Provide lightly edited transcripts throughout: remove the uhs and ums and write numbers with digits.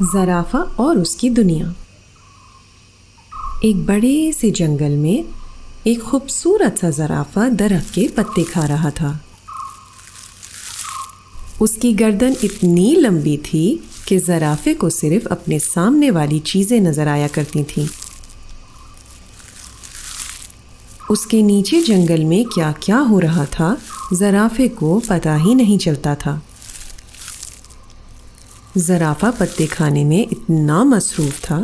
زرافہ اور اس کی دنیا۔ ایک بڑے سے جنگل میں ایک خوبصورت سا زرافہ درخت کے پتے کھا رہا تھا۔ اس کی گردن اتنی لمبی تھی کہ زرافے کو صرف اپنے سامنے والی چیزیں نظر آیا کرتی تھیں۔ اس کے نیچے جنگل میں کیا کیا ہو رہا تھا زرافے کو پتہ ہی نہیں چلتا تھا۔ زرافہ پتے کھانے میں اتنا مصروف تھا،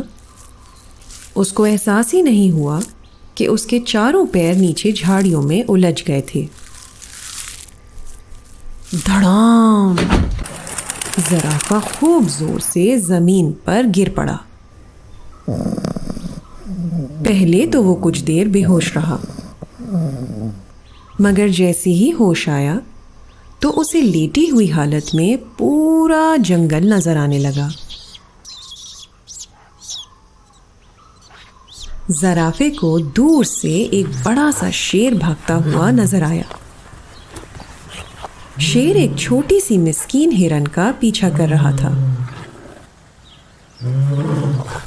اس کو احساس ہی نہیں ہوا کہ اس کے چاروں پیر نیچے جھاڑیوں میں الجھ گئے تھے۔ دھڑام! زرافہ خوب زور سے زمین پر گر پڑا۔ پہلے تو وہ کچھ دیر بے ہوش رہا، مگر جیسے ہی ہوش آیا تو اسے لیٹی ہوئی حالت میں پورا جنگل نظر آنے لگا۔ زرافے کو دور سے ایک بڑا سا شیر بھاگتا ہوا نظر آیا۔ شیر ایک چھوٹی سی مسکین ہرن کا پیچھا کر رہا تھا۔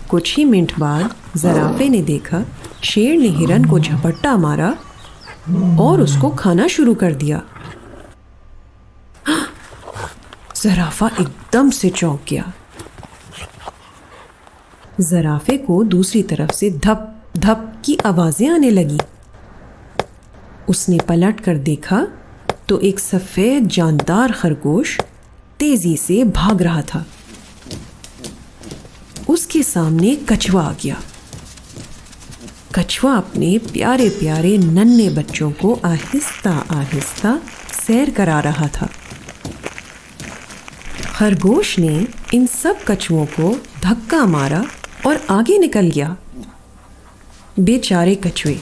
کچھ ہی منٹ بعد زرافے نے دیکھا شیر نے ہرن کو جھپٹا مارا اور اس کو کھانا شروع کر دیا۔ زرافہ ایک دم سے چونک گیا۔ زرافے کو دوسری طرف سے دھپ دھپ کی آوازیں آنے لگی۔ اس نے پلٹ کر دیکھا تو ایک سفید جاندار خرگوش تیزی سے بھاگ رہا تھا۔ اس کے سامنے کچھوا آ گیا۔ کچھوا اپنے پیارے پیارے ننھے بچوں کو آہستہ آہستہ سیر کرا رہا تھا۔ خرگوش نے ان سب کچھووں کو دھکا مارا اور آگے نکل گیا۔ بیچارے کچھوے،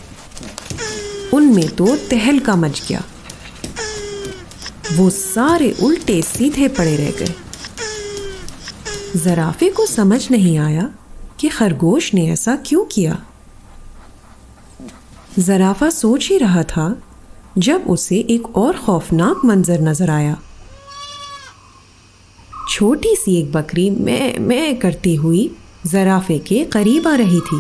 ان میں تو تہلکا مچ گیا۔ وہ سارے الٹے سیدھے پڑے رہ گئے۔ زرافے کو سمجھ نہیں آیا کہ خرگوش نے ایسا کیوں کیا۔ زرافہ سوچ ہی رہا تھا جب اسے ایک اور خوفناک منظر نظر آیا۔ چھوٹی سی ایک بکری میں کرتی ہوئی زرافے کے قریب آ رہی تھی۔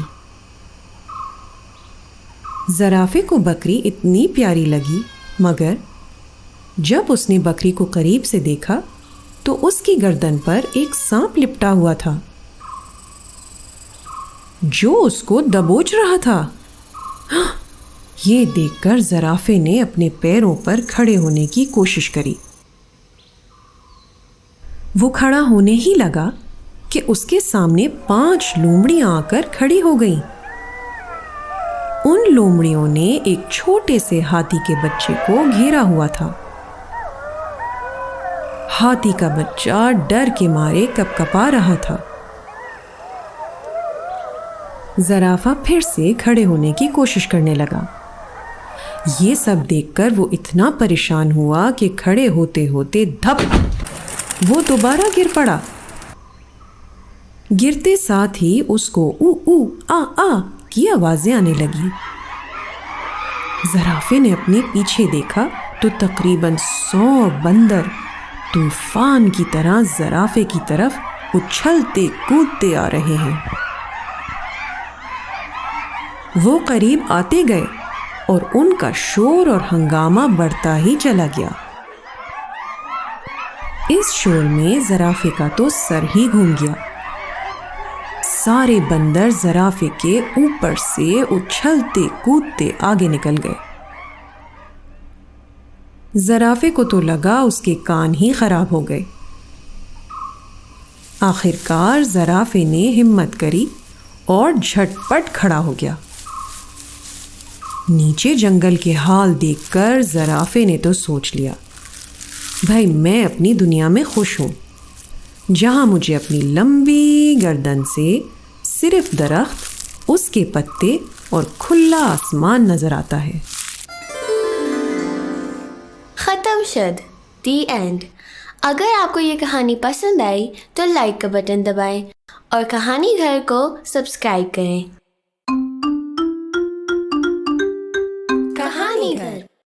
زرافے کو بکری اتنی پیاری لگی، مگر جب اس نے بکری کو قریب سے دیکھا تو اس کی گردن پر ایک سانپ لپٹا ہوا تھا جو اس کو دبوچ رہا تھا۔ یہ دیکھ کر زرافے نے اپنے پیروں پر کھڑے ہونے کی کوشش کری۔ وہ کھڑا ہونے ہی لگا کہ اس کے سامنے 5 لومڑیاں آ کر کھڑی ہو گئیں۔ ان لومڑیوں نے ایک چھوٹے سے ہاتھی کے بچے کو گھیرا ہوا تھا۔ ہاتھی کا بچہ ڈر کے مارے کپکپا رہا تھا۔ زرافہ پھر سے کھڑے ہونے کی کوشش کرنے لگا۔ یہ سب دیکھ کر وہ اتنا پریشان ہوا کہ کھڑے ہوتے ہوتے دھپ وہ دوبارہ گر پڑا۔ گرتے ساتھ ہی اس کو او او آ آ کی آوازیں آنے لگی۔ زرافے نے اپنے پیچھے دیکھا تو تقریباً 100 بندر طوفان کی طرح زرافے کی طرف اچھلتے کودتے آ رہے ہیں۔ وہ قریب آتے گئے اور ان کا شور اور ہنگامہ بڑھتا ہی چلا گیا۔ اس شور میں زرافے کا تو سر ہی گھوم گیا۔ سارے بندر زرافے کے اوپر سے اچھلتے کودتے آگے نکل گئے۔ زرافے کو تو لگا اس کے کان ہی خراب ہو گئے۔ آخرکار زرافے نے ہمت کری اور جھٹ پٹ کھڑا ہو گیا۔ نیچے جنگل کے حال دیکھ کر زرافے نے تو سوچ لیا، بھائی میں اپنی دنیا میں خوش ہوں، جہاں مجھے اپنی لمبی گردن سے صرف درخت، اس کے پتے اور کھلا آسمان نظر آتا ہے۔ ختم شد، دی اینڈ۔ اگر آپ کو یہ کہانی پسند آئی تو لائک کا بٹن دبائیں اور کہانی گھر کو سبسکرائب کریں۔